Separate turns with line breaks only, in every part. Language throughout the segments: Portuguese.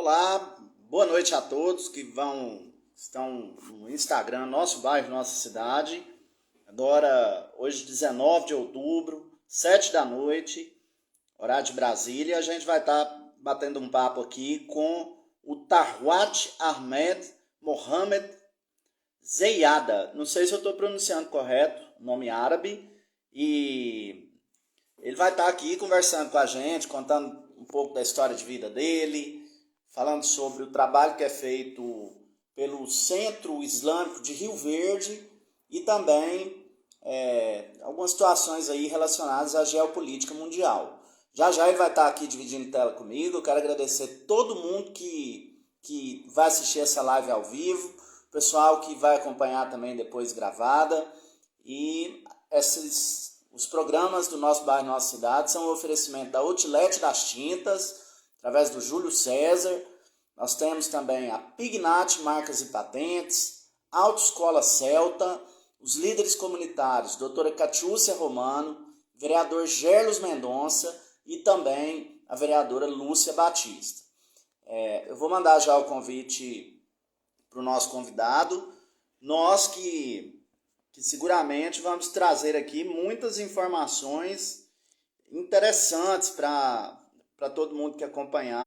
Olá, boa noite a todos que estão no Instagram, nosso bairro, nossa cidade. Agora, hoje, 19 de outubro, 7 da noite, horário de Brasília, a gente vai estar batendo um papo aqui com o Tarwat Ahmed Mohamed Zeyada. Não sei se eu estou pronunciando correto, nome árabe, e ele vai estar aqui conversando com a gente, contando um pouco da história de vida dele, falando sobre o trabalho que é feito pelo Centro Islâmico de Rio Verde e também algumas situações aí relacionadas à geopolítica mundial. Já já ele vai estar aqui dividindo tela comigo. Eu quero agradecer todo mundo que vai assistir essa live ao vivo, o pessoal que vai acompanhar também depois gravada. E os programas do nosso bairro, nossa cidade, são um oferecimento da Outlet das Tintas, através do Júlio César. Nós temos também a Pignat Marcas e Patentes, Autoescola Celta, os líderes comunitários, doutora Catiúcia Romano, vereador Gerlos Mendonça e também a vereadora Lúcia Batista. Eu vou mandar já o convite para o nosso convidado. Nós que seguramente vamos trazer aqui muitas informações interessantes para todo mundo que acompanhar.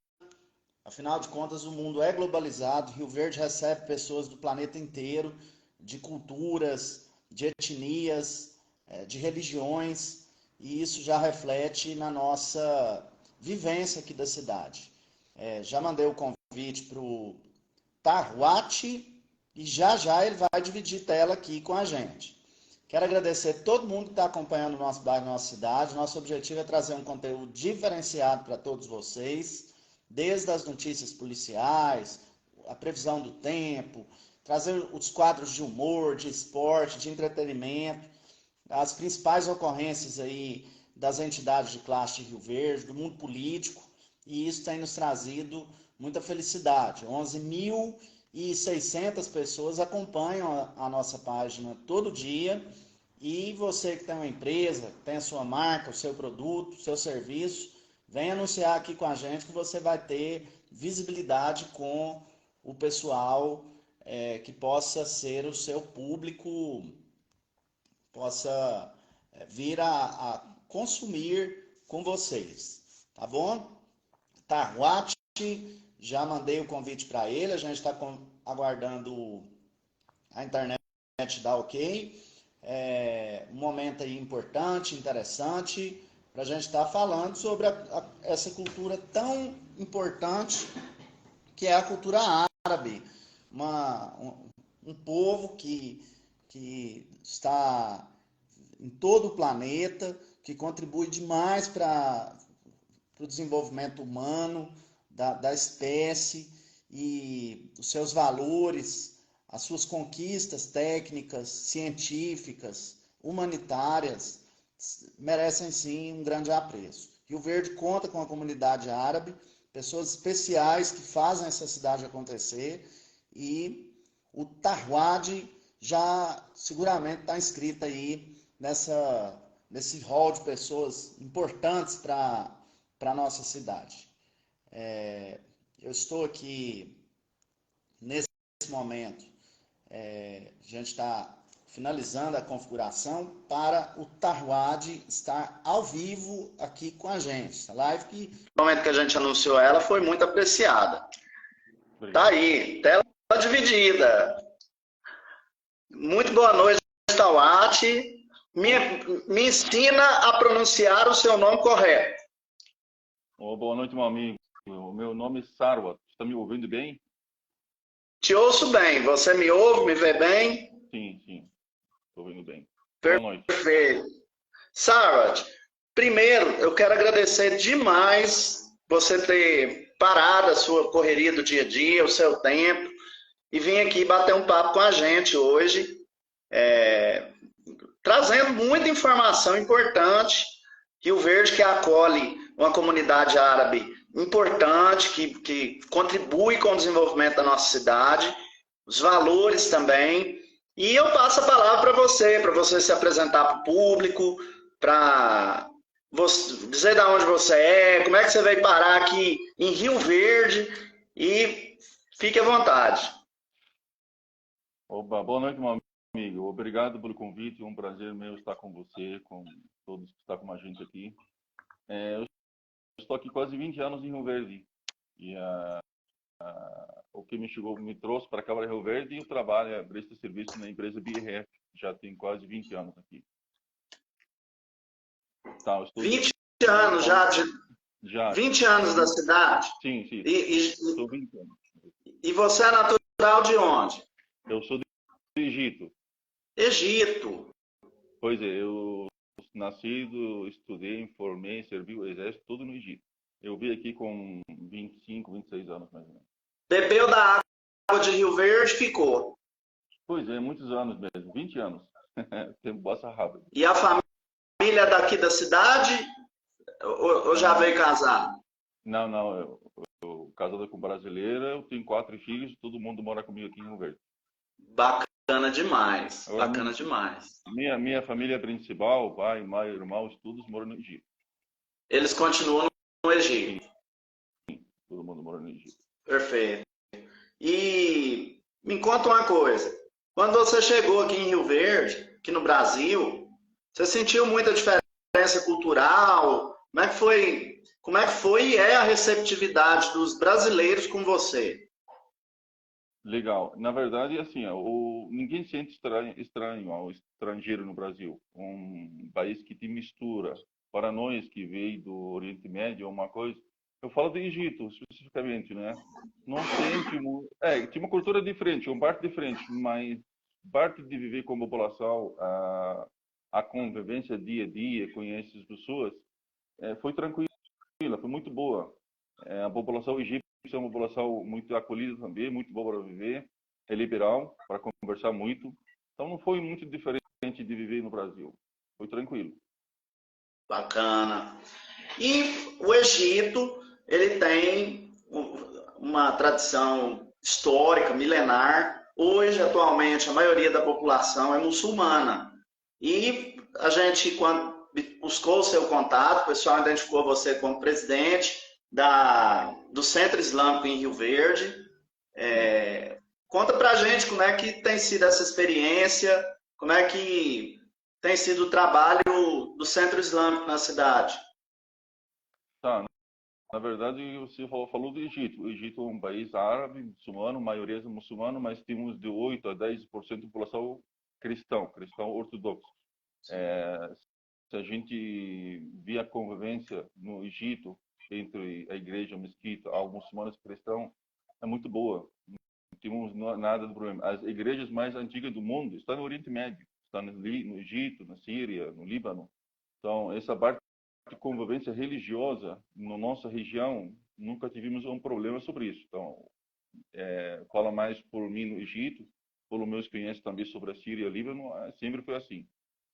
Afinal de contas, o mundo é globalizado, Rio Verde recebe pessoas do planeta inteiro, de culturas, de etnias, de religiões, e isso já reflete na nossa vivência aqui da cidade. Já mandei o convite para o Tarwat e já ele vai dividir tela aqui com a gente. Quero agradecer todo mundo que está acompanhando o nosso bairro, nossa cidade. Nosso objetivo é trazer um conteúdo diferenciado para todos vocês, desde as notícias policiais, a previsão do tempo, trazer os quadros de humor, de esporte, de entretenimento, as principais ocorrências aí das entidades de classe de Rio Verde, do mundo político, e isso tem nos trazido muita felicidade. 11.600 pessoas acompanham a nossa página todo dia, e você que tem uma empresa, tem a sua marca, o seu produto, o seu serviço, vem anunciar aqui com a gente que você vai ter visibilidade com o pessoal que possa ser o seu público, possa vir a consumir com vocês, tá bom? Tarwat, já mandei o convite para ele, a gente está aguardando a internet dar ok. Um momento aí importante, interessante, para a gente estar falando sobre essa cultura tão importante que é a cultura árabe, um povo que está em todo o planeta, que contribui demais para o desenvolvimento humano, da espécie, e os seus valores, as suas conquistas técnicas, científicas, humanitárias, merecem sim um grande apreço. Rio Verde conta com a comunidade árabe, pessoas especiais que fazem essa cidade acontecer, e o Tarwat já seguramente está inscrito aí nesse hall de pessoas importantes para a nossa cidade. Eu estou aqui nesse momento, a gente está finalizando a configuração para o Tarwat estar ao vivo aqui com a gente. A live que, no momento que a gente anunciou ela, foi muito apreciada. Tá aí, tela dividida. Muito boa noite, Tarwat. Me ensina a pronunciar o seu nome correto.
Boa noite, meu amigo. O meu nome é Sarwat. Está me ouvindo bem?
Te ouço bem. Você me ouve, me vê bem?
Sim. Estou ouvindo bem.
Boa noite. Perfeito. Sarwat, primeiro eu quero agradecer demais você ter parado a sua correria do dia a dia, o seu tempo, e vir aqui bater um papo com a gente hoje, trazendo muita informação importante. Rio Verde, que acolhe uma comunidade árabe importante, que contribui com o desenvolvimento da nossa cidade, os valores também. E eu passo a palavra para você se apresentar para o público, para dizer de onde você é, como é que você veio parar aqui em Rio Verde, E fique à vontade.
Oba, boa noite, meu amigo. Obrigado pelo convite. É um prazer meu estar com você, com todos que estão com a gente aqui. Eu estou aqui quase 20 anos em Rio Verde. E o que me trouxe para cá para Rio Verde, eu trabalho, presto serviço na empresa BRF. Já tem quase 20 anos aqui. Tá, eu estou
20 anos já,
já
20 anos da cidade?
sim, sim.
E,
Estou 20 anos.
e você é natural de onde?
Eu sou do Egito.
Egito.
Pois é, eu nascido, estudei, formei, servi o exército, tudo no Egito. Eu vim aqui com 25, 26 anos, mais ou menos.
Bebeu da água de Rio Verde, ficou.
Pois é, muitos anos mesmo, 20 anos. O tempo passa rápido.
E a família daqui da cidade ou já
Ah,
veio casar?
não, não, eu casado com brasileira, eu tenho 4 filhos, todo mundo mora comigo aqui em Rio Verde.
Bacana demais,
Agora,
bacana demais.
minha família principal, pai, mãe, irmãos, todos moram no Egito.
Eles continuam no
Sim,
Egito.
todo mundo mora no Egito.
Perfeito. E me conta uma coisa. Quando você chegou aqui em Rio Verde, aqui no Brasil, você sentiu muita diferença cultural? Como é que foi e é a receptividade dos brasileiros com você?
Legal. Na verdade, assim, ninguém sente estranho ao estrangeiro no Brasil. Um país que te mistura. Para nós que veio do Oriente Médio, é uma coisa. Eu falo do Egito, especificamente, né? Não sente. Tinha uma cultura diferente, uma parte diferente, mas parte de viver com a população, a convivência dia a dia, conhece as pessoas, foi tranquila, foi muito boa. A população egípcia é uma população muito acolhida também, muito boa para viver, é liberal, para conversar muito. Então não foi muito diferente de viver no Brasil. Foi tranquilo.
Bacana. E o Egito, ele tem uma tradição histórica, milenar. Hoje, atualmente, a maioria da população é muçulmana. E a gente, quando buscou o seu contato, o pessoal identificou você como presidente do Centro Islâmico em Rio Verde.
Sim.
Conta pra gente como é que tem sido essa experiência, como é que tem sido o trabalho do Centro Islâmico na cidade.
Tá, na verdade, você falou do Egito. O Egito é um país árabe, muçulmano, maioria é muçulmano, mas temos de 8 a 10% da população cristão ortodoxo. Se a gente vê a convivência no Egito entre a igreja, a mesquita, aos muçulmanos e cristãos, é muito boa. Não temos nada de problema. As igrejas mais antigas do mundo estão no Oriente Médio, estão no Egito, na Síria, no Líbano. Então, essa parte de convivência religiosa na nossa região, nunca tivemos um problema sobre isso. Então, fala mais por mim no Egito, pelos meus clientes também sobre a Síria e Líbano, sempre foi assim.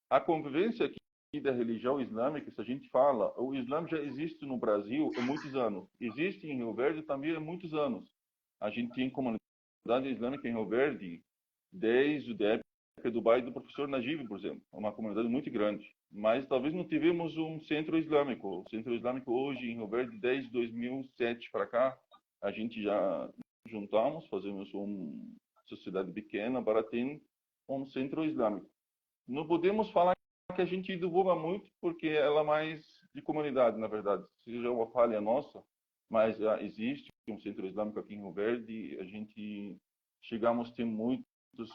A convivência aqui da religião islâmica, se a gente fala, o Islã já existe no Brasil há muitos anos. Existe em Rio Verde também há muitos anos. A gente tem comunidade islâmica em Rio Verde desde a época do bairro do professor Najib, por exemplo. É uma comunidade muito grande. Mas talvez não tivemos um centro islâmico. O centro islâmico hoje em Rio Verde, desde 2007 para cá, a gente já juntamos, fazemos uma sociedade pequena para ter um centro islâmico. Não podemos falar que a gente divulga muito, porque ela é mais de comunidade, na verdade. Seja uma falha nossa, mas existe um centro islâmico aqui em Rio Verde. A gente chegamos a ter muitos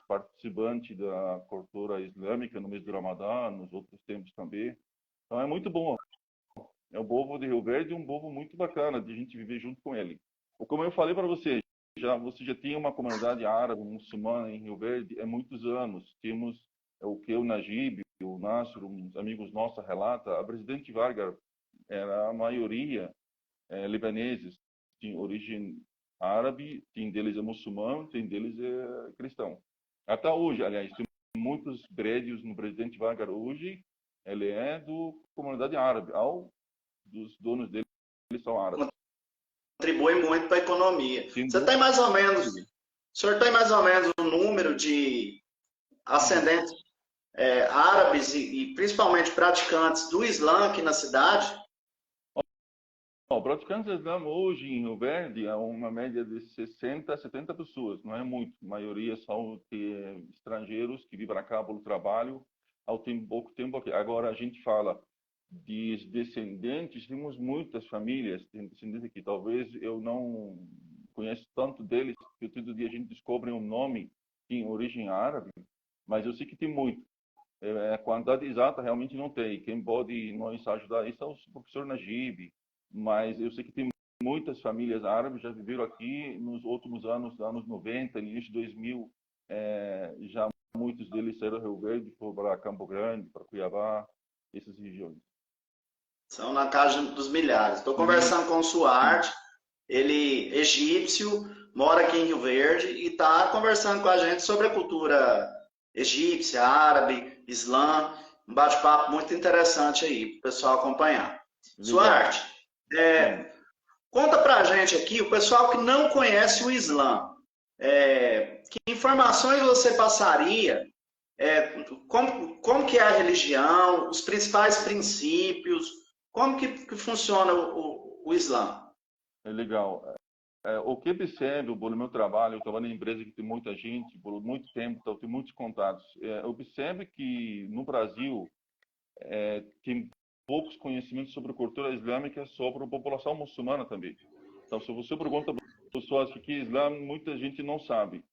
participantes da cultura islâmica no mês do Ramadã, nos outros tempos também. Então é muito bom. É o povo de Rio Verde, um povo muito bacana de a gente viver junto com ele. Ou como eu falei para você já tem uma comunidade árabe, muçulmana em Rio Verde há muitos anos. Temos o que o Najib, o Nasser, uns amigos nossos relata, a presidente Vargas era a maioria libaneses, tem origem árabe, tem deles é muçulmano, tem deles é cristão. Até hoje, aliás, tem muitos prédios no presidente Vargas hoje, ele é do comunidade árabe, dos donos dele são árabes.
Contribui muito para a economia.
Sem
Você tem mais ou menos,
dúvida.
o senhor tem mais ou menos um número de ascendentes árabes e principalmente praticantes do Islã aqui na cidade?
praticantes do Islã hoje em Rio Verde é uma média de 60 a 70 pessoas, não é muito. A maioria são estrangeiros que vivem cá pelo trabalho, tem pouco tempo aqui. Agora a gente fala de descendentes, temos muitas famílias de descendentes aqui. Talvez eu não conheço tanto deles, porque todo dia a gente descobre um nome que tem origem árabe, mas eu sei que tem muito. A quantidade exata realmente não tem. Quem pode nos ajudar isso é o professor Najib, mas eu sei que tem muitas famílias árabes já viveram aqui nos últimos anos 90, início de 2000, já muitos deles saíram do Rio Verde, foram para Campo Grande, para Cuiabá, essas regiões.
São na casa dos milhares. Estou conversando com o Suarte, ele egípcio, mora aqui em Rio Verde e está conversando com a gente sobre a cultura egípcia, árabe, islã. Um bate-papo muito interessante aí para o pessoal acompanhar. Suarte, conta para a gente aqui, o pessoal que não conhece o Islã, que informações você passaria, como que é a religião, os principais princípios, como que funciona o Islã?
É legal. O que percebo pelo meu trabalho, eu trabalho em empresa que tem muita gente, por muito tempo, então tenho muitos contatos. Eu percebo que no Brasil tem poucos conhecimentos sobre a cultura islâmica, sobre a população muçulmana também. Então, se você pergunta para as pessoas o que é Islã, muita gente não sabe.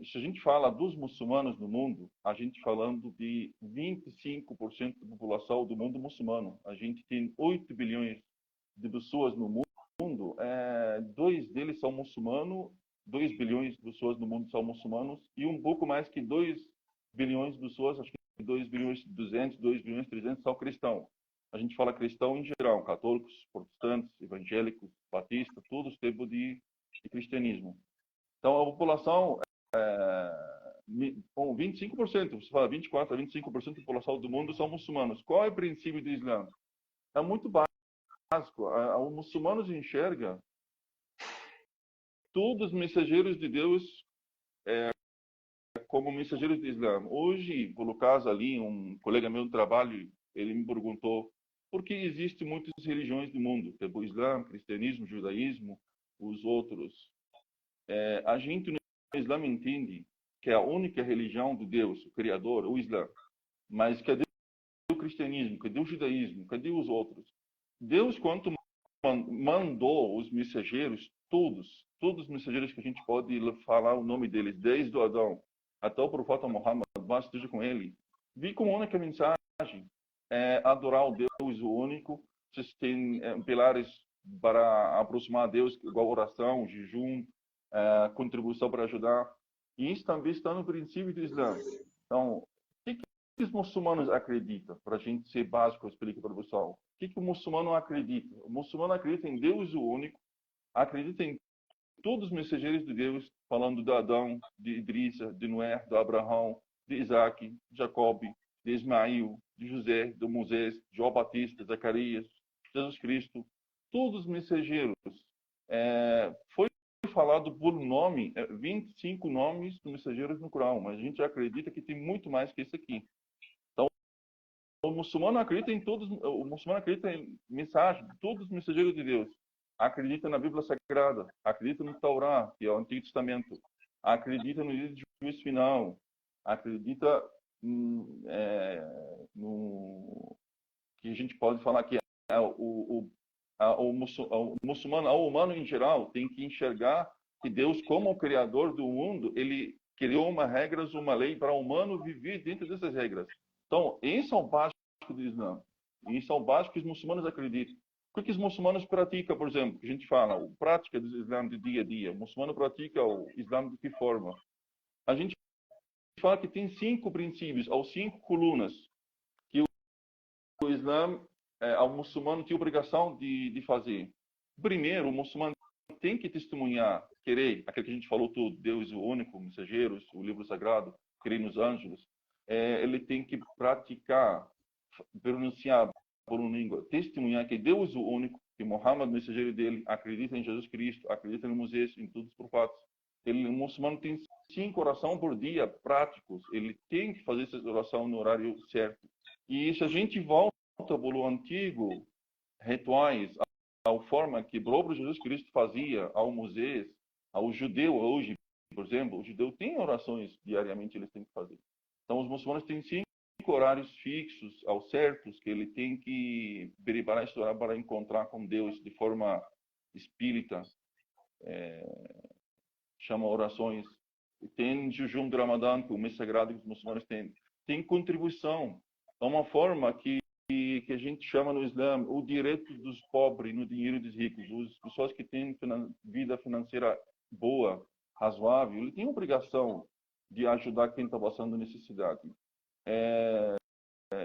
Se a gente fala dos muçulmanos no mundo, a gente falando de 25% da população do mundo muçulmano. A gente tem 8 bilhões de pessoas no mundo, 2 deles são muçulmanos, 2 bilhões de pessoas no mundo são muçulmanos, e um pouco mais que 2 bilhões de pessoas, acho que 2 bilhões e 200, 2 bilhões e 300 são cristãos. A gente fala cristão em geral, católicos, protestantes, evangélicos, batistas, todos os tipos de cristianismo. Então, a população, 25%, você fala 24% a 25% da população do mundo são muçulmanos. Qual é o princípio do Islã? É muito básico. Os muçulmanos enxergam todos os mensageiros de Deus como mensageiros do Islã. Hoje, pelo caso ali, um colega meu do trabalho, ele me perguntou por que existem muitas religiões no mundo, tipo o Islã, cristianismo, judaísmo, os outros. A gente no Islã entende que é a única religião de Deus, o Criador, o Islã. Mas cadê o cristianismo? Cadê o judaísmo? Cadê os outros? Deus, quando mandou os mensageiros, todos os mensageiros que a gente pode falar o nome deles, desde o Adão até o profeta Muhammad, paz esteja com ele, vi como única mensagem adorar o Deus o único. Vocês têm pilares para aproximar a Deus, igual oração, jejum, contribuição para ajudar. E isso também está no princípio do Islã. Então, o que os muçulmanos acreditam? Para a gente ser básico, eu explico para o pessoal. O que o muçulmano acredita? O muçulmano acredita em Deus o único, acredita em todos os mensageiros de Deus, falando de Adão, de Idrissa, de Noé, de Abraão, de Isaac, de Jacob, de Ismael, de José, de Moisés, de João Batista, Zacarias, Jesus Cristo. Todos os mensageiros. Foi falado por nome, 25 nomes de mensageiros no Corão, mas a gente acredita que tem muito mais que isso aqui. Então, o muçulmano acredita em todos, o muçulmano acredita em mensagem de todos os mensageiros de Deus. Acredita na Bíblia Sagrada, acredita no Taurá, que é o Antigo Testamento, acredita no dia de juízo final, acredita no que a gente pode falar que o muçulmano, o humano em geral, tem que enxergar que Deus, como o criador do mundo, ele criou regras, uma lei para o humano viver dentro dessas regras. Então, esse é o básico do Islã. Isso é o básico que os muçulmanos acreditam. O que os muçulmanos praticam, por exemplo, que a gente fala, a prática do Islã de dia a dia. O muçulmano pratica o Islã de que forma? A gente fala que tem 5 princípios, ou 5 colunas, que o Islã, o muçulmano tem obrigação de fazer. Primeiro, o muçulmano tem que testemunhar, querer, aquilo que a gente falou tudo, Deus o único, mensageiros, o livro sagrado, crer nos anjos. Ele tem que praticar, pronunciar por uma língua, testemunhar que Deus o único, que Muhammad, mensageiro dele, acredita em Jesus Cristo, acredita em Moisés, em todos os profetas. O muçulmano tem 5 orações por dia práticos. Ele tem que fazer essa oração no horário certo. E se a gente volta para o antigo, rituais, a forma que o próprio Jesus Cristo fazia ao Moisés, ao judeu hoje, por exemplo, o judeu tem orações diariamente, eles têm que fazer. Então, os muçulmanos têm 5 horários fixos, ao certos, que ele tem que preparar e estudar para encontrar com Deus de forma espírita, chama orações. Tem jejum do Ramadã, que é o mês sagrado que os muçulmanos têm. Tem contribuição. É uma forma que a gente chama no Islã o direito dos pobres no dinheiro dos ricos. As pessoas que têm vida financeira boa, razoável, ele tem obrigação de ajudar quem está passando necessidade.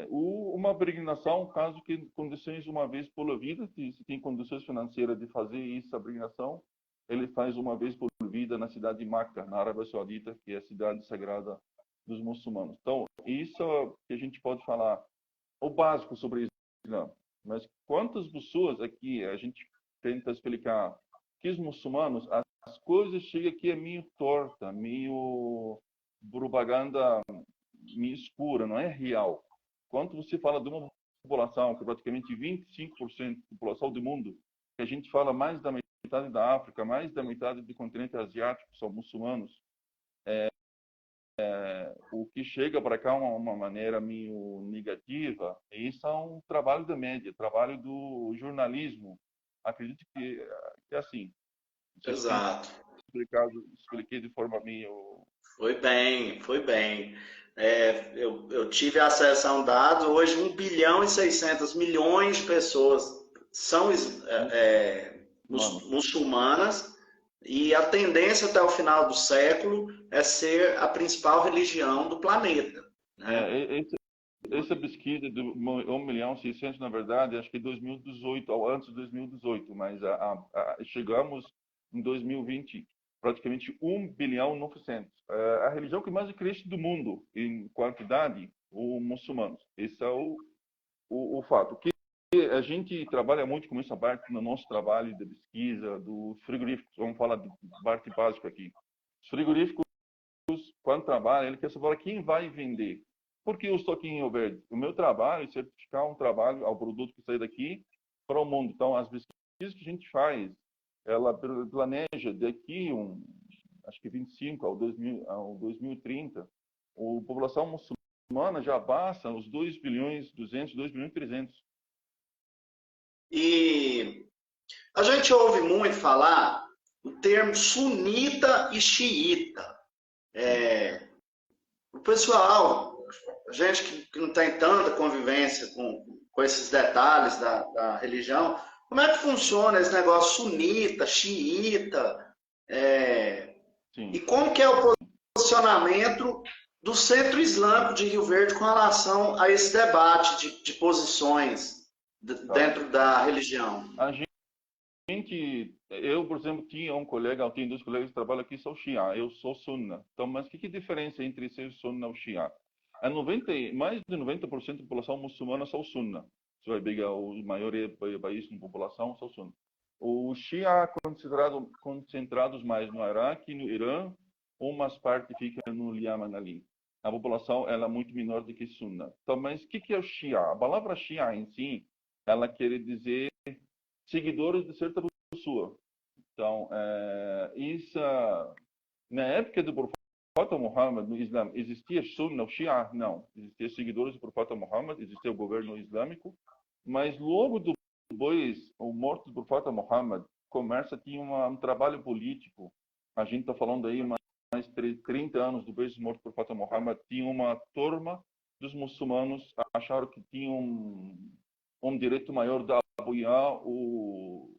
Uma peregrinação, caso que condições uma vez pela vida, se tem condições financeiras de fazer essa peregrinação, ele faz uma vez por vida na cidade de Meca, na Arábia Saudita, que é a cidade sagrada dos muçulmanos. Então, isso que a gente pode falar, o básico sobre o Islã. Mas quantas pessoas aqui a gente tenta explicar que os muçulmanos, as coisas chegam aqui é meio torta, meio propaganda, meio escura, não é real. Quando você fala de uma população, que é praticamente 25% da população do mundo, que a gente fala mais da metade da África, mais da metade do continente asiático são muçulmanos, o que chega para cá uma maneira meio negativa, isso é um trabalho da mídia, trabalho do jornalismo. Acredito que é assim. Não sei se tem
Exato.
expliquei de forma meio...
Foi bem, foi bem. Eu tive acesso a um dado, hoje 1,6 bilhão de pessoas são
Muçulmanos.
muçulmanas, e a tendência até o final do século é ser a principal religião do planeta, né?
Essa pesquisa de 1.600.000, na verdade, acho que 2018, ou antes de 2018, mas chegamos em 2020, praticamente 1,9 bilhão. A religião que mais cresce do mundo em quantidade, os muçulmanos. Esse é o fato. Que a gente trabalha muito com essa parte no nosso trabalho de pesquisa, dos frigoríficos. Vamos falar de parte básica aqui. Os frigoríficos, quando trabalham, ele quer saber quem vai vender. Por que eu estou aqui em Rio Verde? O meu trabalho é certificar um trabalho ao produto que sai daqui para o mundo. Então, as pesquisas que a gente faz, ela planeja daqui, acho que 25 ao 2030, a população muçulmana já passa os 2 bilhões 200, 2 bilhões 300.
E a gente ouve muito falar o termo sunita e xiita. O pessoal, a gente que não tem tanta convivência com esses detalhes da religião, como é que funciona esse negócio sunita, xiita? E
Sim.
como que é o posicionamento do Centro Islâmico de Rio Verde com relação a esse debate de posições dentro da religião?
A eu, por exemplo, tinha um colega, eu tenho 2 colegas que trabalham aqui, são Shia, eu sou Sunna. Então, mas que diferença entre ser Sunna e Shia? Mais de 90% da população muçulmana são Sunna. Você vai pegar o maior país de população, são Sunna. O Shia concentrados mais no Iraque, no Irã, umas partes ficam no Yemen ali. A população ela é muito menor do que Sunna. Então, mas o que é o Shia? A palavra Shia em si, ela quer dizer seguidores de certa pessoa. Então, isso, na época do profeta Muhammad, no Islã, existia Sunna ou Shia? Não. Existia seguidores do profeta Muhammad, existia o governo islâmico, mas logo depois, o morto do profeta Muhammad, começa tinha um trabalho político. A gente está falando aí mais de 30 anos depois do morto do profeta Muhammad, tinha uma turma dos muçulmanos acharam que tinham um direito maior de apoiar o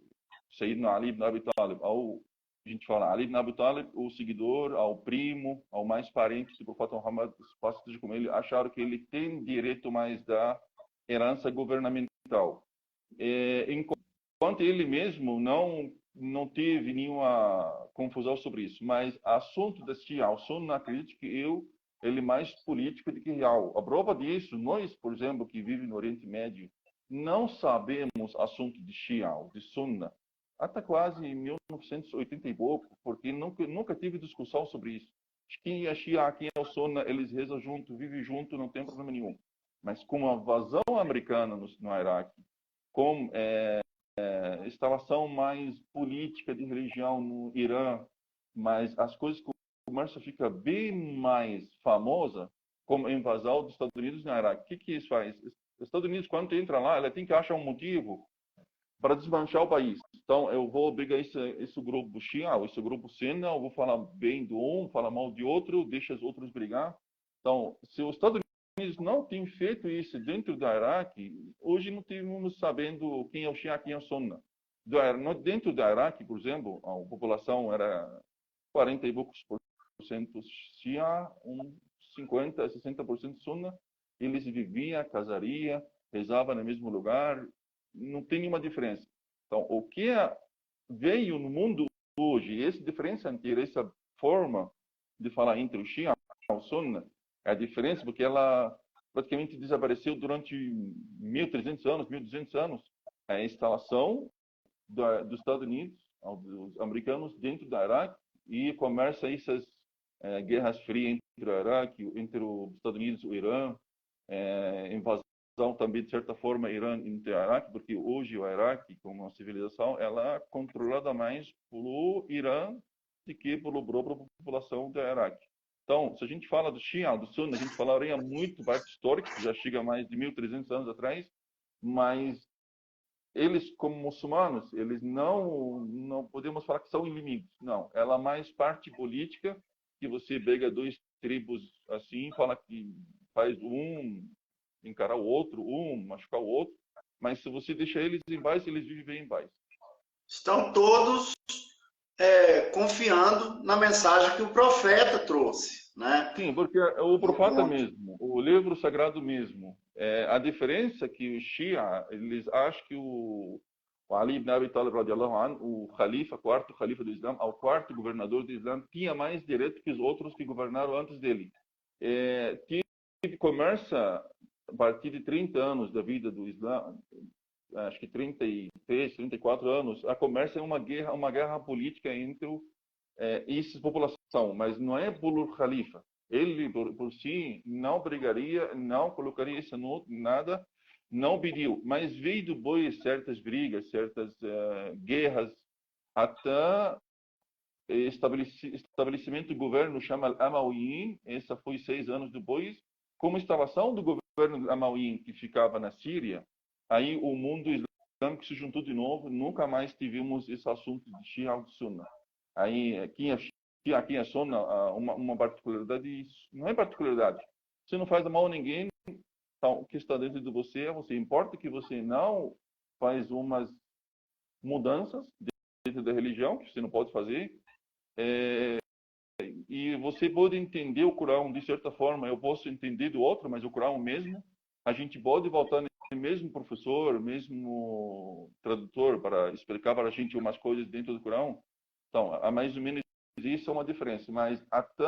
Sayyidina Ali ibn Abi Talib, a gente fala Ali ibn Abi Talib, o seguidor, ao primo, ao mais parente do profeta Muhammad, paz esteja com ele, acharam que ele tem direito mais da herança governamental. Enquanto ele mesmo não teve nenhuma confusão sobre isso, mas assunto da Shia, o Sunna, acredito que ele é mais político do que real. A prova disso, nós, por exemplo, que vivemos no Oriente Médio, não sabemos assunto de Shia, de Sunna, até quase 1980 e pouco, porque nunca tive discussão sobre isso. Quem é Shia, quem é o Sunna, eles rezam junto, vivem junto, não tem problema nenhum. Mas com a invasão americana no Iraque, com instalação mais política de religião no Irã, mas as coisas começam a ficar bem mais famosa, como a invasão dos Estados Unidos no Iraque. O que isso faz? Os Estados Unidos, quando entra lá, ela tem que achar um motivo para desmanchar o país. Então, eu vou pegar esse grupo Shia, esse grupo Sunni, eu vou falar bem do um, falar mal de outro, deixa os outros brigar. Então, se os Estados Unidos não têm feito isso dentro do Iraque, hoje não estamos sabendo quem é o Shia, quem é o Sunni. Dentro do Iraque, por exemplo, a população era 40 e poucos por cento Shia, 50 a 60% Sunni. Eles viviam, casaria, rezavam no mesmo lugar, não tem nenhuma diferença. Então, o que veio no mundo hoje, essa diferença entre essa forma de falar entre o Shia e o Sunni, é a diferença porque ela praticamente desapareceu durante 1.300 anos, 1.200 anos. É a instalação dos Estados Unidos, dos americanos dentro do Iraque e começa essas guerras frias entre o Iraque, entre os Estados Unidos e o Irã, invasão também, de certa forma, Irã entre o Iraque, porque hoje o Iraque, como uma civilização, ela é controlada mais pelo Irã do que pela própria população do Iraque. Então, se a gente fala do Shia, do Sunni, a gente falaria muito parte histórica, que já chega a mais de 1.300 anos atrás, mas eles, como muçulmanos, eles não podemos falar que são inimigos. Não, ela é mais parte política, que você pega dois tribos assim, fala que faz encarar o outro, machucar o outro, mas se você deixar eles em paz, eles vivem em paz.
Estão todos confiando na mensagem que o profeta trouxe, né?
Sim, porque o profeta mesmo, o livro sagrado mesmo, a diferença é que os Shia, eles acham que o Ali ibn Abi Talib, radiallahu anhu, o Khalifa, quarto Khalifa do Islã, o quarto governador do Islã, tinha mais direito que os outros que governaram antes dele. Começa a partir de 30 anos da vida do Islã, acho que 33, 34 anos, a começa uma guerra política entre essa população, mas não é pelo Khalifa. Ele, por si, não brigaria, não colocaria isso nada, não pediu, mas veio depois certas brigas, certas guerras, até estabelecimento do governo chama Amawiyin, essa foi 6 anos depois, como instalação do governo Amawiyin que ficava na Síria, aí o mundo islâmico se juntou de novo, nunca mais tivemos esse assunto de Shia e Sunna. Aí aqui é Sunna, uma particularidade, não é particularidade, você não faz mal a ninguém, então o que está dentro de você, importa que você não faz umas mudanças dentro da religião, que você não pode fazer, e você pode entender o Corão de certa forma, eu posso entender do outro, mas o Corão mesmo, a gente pode voltar no mesmo professor, mesmo tradutor para explicar para a gente umas coisas dentro do Corão. Então, há mais ou menos isso é uma diferença, mas até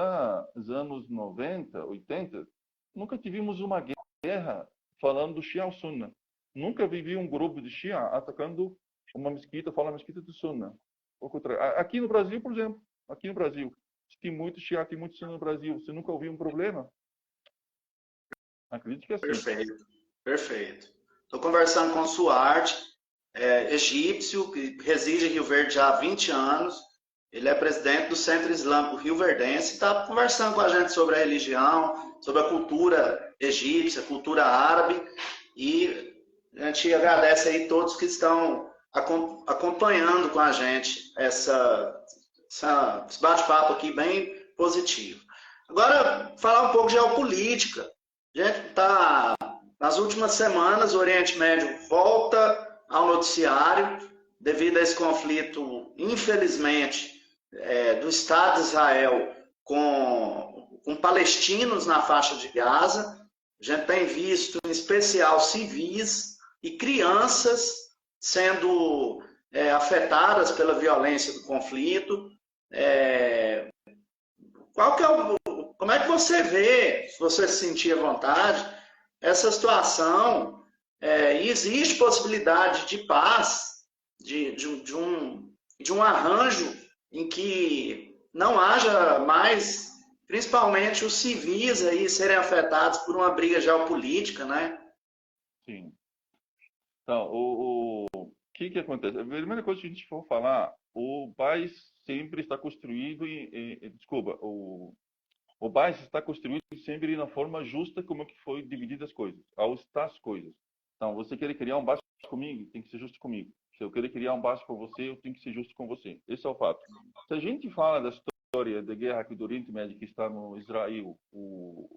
os anos 90, 80, nunca tivemos uma guerra falando do Shia ao Sunna. Nunca vivi um grupo de Shia atacando uma mesquita, fala mesquita do Sunna. Aqui no Brasil, por exemplo, aqui no Brasil, tem muito Shia, tem muito Sunna no Brasil. Você nunca ouviu um problema? Acredito que é assim.
Perfeito, perfeito. Estou conversando com o Suarte, egípcio, que reside em Rio Verde já há 20 anos. Ele é presidente do Centro Islâmico Rio Verdense e está conversando com a gente sobre a religião, sobre a cultura egípcia, cultura árabe. E a gente agradece aí todos que estão acompanhando com a gente esse bate-papo aqui bem positivo. Agora, falar um pouco de geopolítica. A gente está, nas últimas semanas, o Oriente Médio volta ao noticiário devido a esse conflito, infelizmente, do Estado de Israel com palestinos na faixa de Gaza. A gente tem visto, em especial, civis e crianças sendo afetadas pela violência do conflito. Como é que você vê, se você se sentir à vontade, essa situação? Existe possibilidade de paz, de um arranjo em que não haja mais, principalmente os civis aí serem afetados por uma briga geopolítica, né?
Sim. Então, o que acontece? A primeira coisa que a gente for falar, o país sempre está construído desculpa, o país está construído sempre na forma justa como que foi divididas as coisas, ao estar as coisas. Então, você querer criar um baixo comigo, tem que ser justo comigo. Se eu querer criar um baixo com você, eu tenho que ser justo com você. Esse é o fato. Se a gente fala da história da guerra aqui do Oriente Médio que está no Israel, o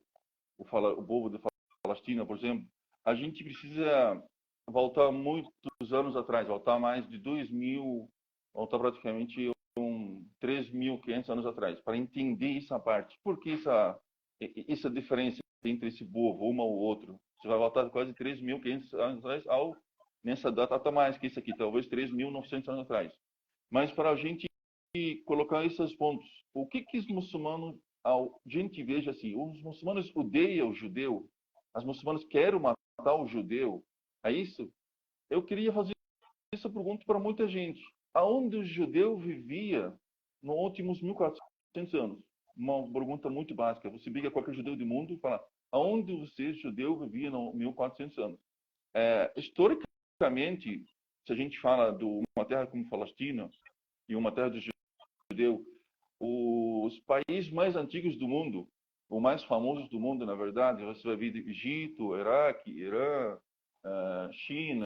povo da Palestina, por exemplo, a gente precisa voltar muitos anos atrás, voltar mais de 2000, voltar praticamente 3.500 anos atrás, para entender essa parte. Por que essa diferença entre esse povo, um ou outro? Você vai voltar quase 3.500 anos atrás, nessa data, até mais que isso aqui, talvez 3.900 anos atrás. Mas para a gente colocar esses pontos, o que os muçulmanos, a gente veja assim, os muçulmanos odeiam o judeu, os muçulmanos querem matar o judeu, é isso? Eu queria fazer essa pergunta para muita gente. Aonde o judeu vivia nos últimos 1.400 anos? Uma pergunta muito básica. Você pega qualquer judeu do mundo e fala, aonde você, judeu, vivia nos 1.400 anos? Historicamente, se a gente fala de uma terra como Palestina e uma terra do judeu, os países mais antigos do mundo, os mais famosos do mundo, na verdade, você vai ver do Egito, Iraque, Irã, China,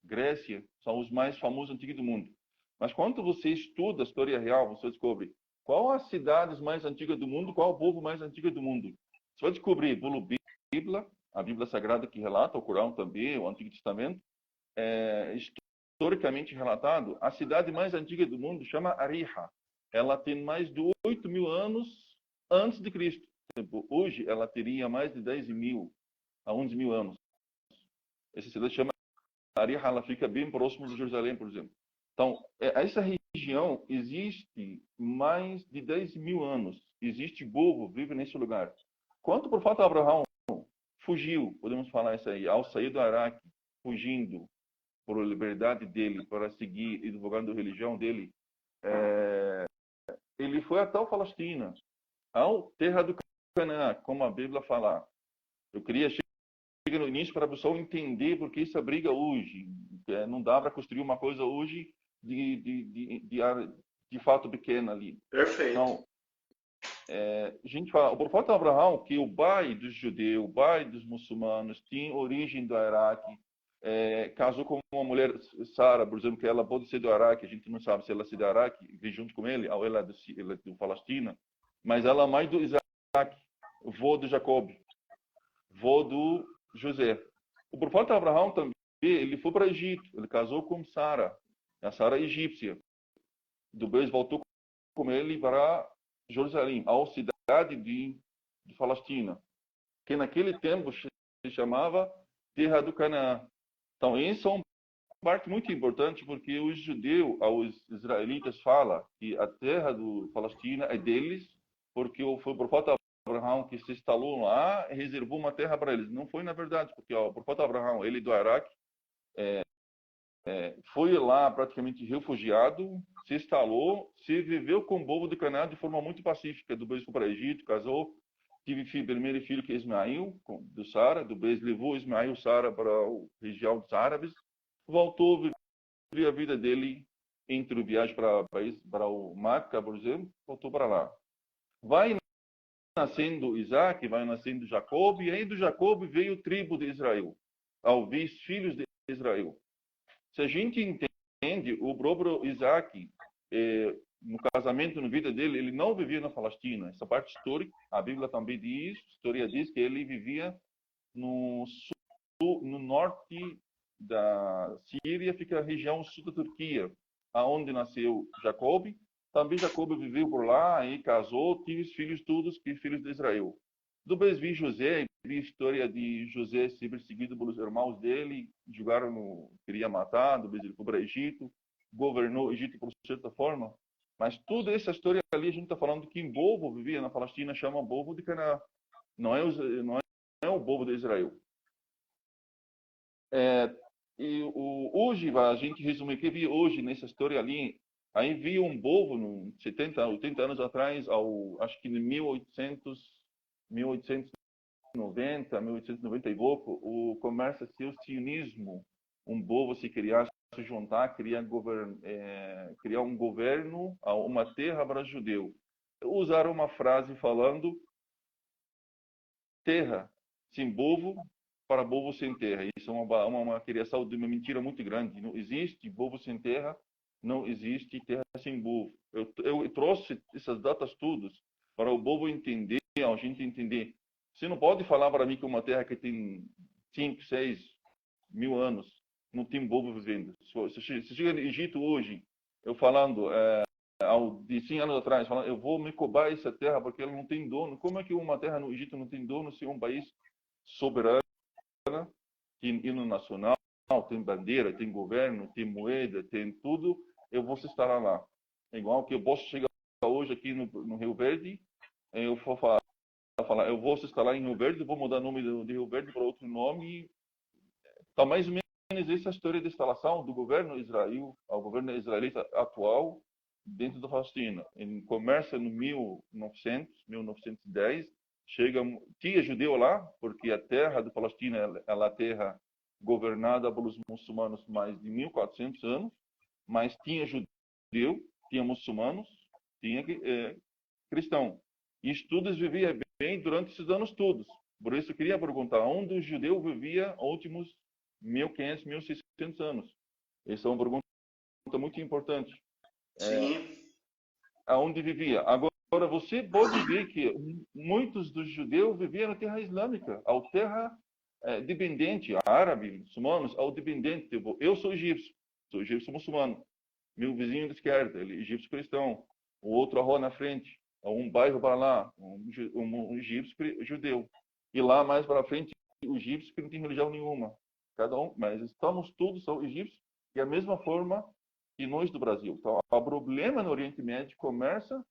Grécia, são os mais famosos antigos do mundo. Mas quando você estuda a história real, você descobre qual as cidades mais antigas do mundo, qual o povo mais antigo do mundo. Você vai descobrir pela Bíblia, a Bíblia Sagrada que relata, o Corão também, o Antigo Testamento, historicamente relatado, a cidade mais antiga do mundo chama Ariha. Ela tem mais de 8.000 anos antes de Cristo. Hoje, ela teria mais de 10.000 a 11.000 anos. Essa cidade chama Ariha, ela fica bem próximo de Jerusalém, por exemplo. Então, essa região existe mais de 10.000 anos. Existe povo, vive nesse lugar. Quando o profeta Abraão fugiu, podemos falar isso aí, ao sair do Araque, fugindo por liberdade dele, para seguir e divulgando a religião dele, ele foi até a Palestina, ao terra do Canaã, como a Bíblia fala. Eu queria chegar no início para o pessoal entender por que essa briga hoje. Não dá para construir uma coisa hoje de fato pequena ali.
Perfeito.
Então, a gente fala, o profeta Abraão, que o pai dos judeus, o pai dos muçulmanos, tinha origem do Iraque, casou com uma mulher, Sara, por exemplo, que ela pode ser do Iraque, a gente não sabe se ela é do Iraque, veio junto com ele, ou ela é do Palestina, mas ela é mãe do Isaac, vô do Jacob, vô do José. O profeta Abraão também, ele foi para o Egito, ele casou com Sara, a Sara egípcia. Depois voltou com ele para Jerusalém, a cidade de Palestina, que naquele tempo se chamava Terra do Canaã. Então, isso é uma parte muito importante, porque os judeus, os israelitas, falam que a terra do Palestina é deles, porque foi o profeta Abraão que se instalou lá e reservou uma terra para eles. Não foi, na verdade, porque o profeta Abraão, ele do Iraque, foi lá praticamente refugiado, se instalou, se viveu com o povo de Canaã de forma muito pacífica. Depois foi para o Egito, casou, tive primeiro filho que é Ismael, do Sara, depois levou Ismael Sara para a região dos árabes, voltou, viveu a vida dele entre o viagem para o Meca, por exemplo, voltou para lá. Vai nascendo Isaac, vai nascendo Jacob, e aí do Jacob veio a tribo de Israel, os filhos de Israel. Se a gente entende, o próprio Isaac, no casamento, na vida dele, ele não vivia na Palestina. Essa parte histórica, a Bíblia também diz, a história diz que ele vivia no sul, no norte da Síria, fica a região sul da Turquia, aonde nasceu Jacob. Também Jacob viveu por lá e casou, tinha os filhos todos, que filhos de Israel. Depois vi José, vi a história de José ser perseguido pelos irmãos dele, julgaram, queria matar, depois ele foi para o Egito, governou o Egito por certa forma. Mas toda essa história ali, a gente está falando que o povo vivia na Palestina, chama povo de Canaã. Não é o povo de Israel. Hoje, a gente resume o que vi hoje nessa história ali. Aí vi um povo, 70, 80 anos atrás, acho que em 1890 e pouco, começa a ser o sionismo, um povo se criar, se juntar, criar um governo, uma terra para judeu. Usaram uma frase falando terra sem povo para povo sem terra. Isso é uma criação de uma mentira muito grande. Não existe povo sem terra, não existe terra sem povo. Eu trouxe essas datas todas para o povo entender, a gente entender. Você não pode falar para mim que uma terra que tem 5, 6 mil anos não tem povo vivendo. Se chega no Egito hoje, eu falando de 100 anos atrás, falando, eu vou me cobrar essa terra porque ela não tem dono. Como é que uma terra no Egito não tem dono se é um país soberano, tem hino nacional, tem bandeira, tem governo, tem moeda, tem tudo, eu vou estar lá. É igual que eu posso chegar hoje aqui no Rio Verde, eu vou falar, eu vou estar lá em Rio Verde, vou mudar o nome de Rio Verde para outro nome. Então, mais ou menos essa é a história de instalação do governo Israel, ao governo israelita atual, dentro da Palestina. Começa no 1910, tinha judeu lá, porque a terra da Palestina é a terra governada pelos muçulmanos mais de 1400 anos, mas tinha judeu, tinha muçulmanos, tinha cristão. E estudos vivia bem durante esses anos todos. Por isso eu queria perguntar, onde o judeu vivia nos últimos 1500, 1600 anos? Essa é uma pergunta muito importante.
Sim.
Aonde vivia? Agora, você pode ver que muitos dos judeus viviam na terra islâmica, a terra dependente, árabe, muçulmanos, ao dependente. Tipo, eu sou egípcio muçulmano. Meu vizinho da esquerda, ele é egípcio cristão. O outro, a rua na frente, um bairro para lá, um egípcio judeu. E lá mais para frente, o egípcio que não tem religião nenhuma. Cada um, mas estamos todos são egípcios e a mesma forma que nós do Brasil. Então, o problema no Oriente Médio começa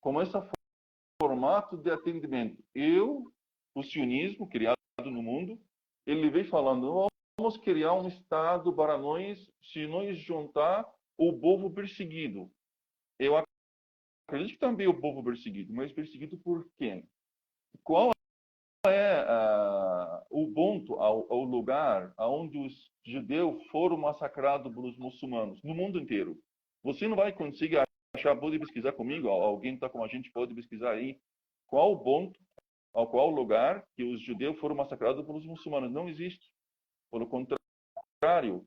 com esse formato de atendimento. O sionismo criado no mundo, ele vem falando, vamos criar um Estado para nós, se nós juntar o povo perseguido. Eu acredito que também o povo perseguido, mas perseguido por quem? Qual é o ponto, ao lugar onde os judeus foram massacrados pelos muçulmanos no mundo inteiro? Você não vai conseguir achar, pode pesquisar comigo, alguém está com a gente, pode pesquisar aí, qual o ponto, qual lugar que os judeus foram massacrados pelos muçulmanos? Não existe. Pelo contrário,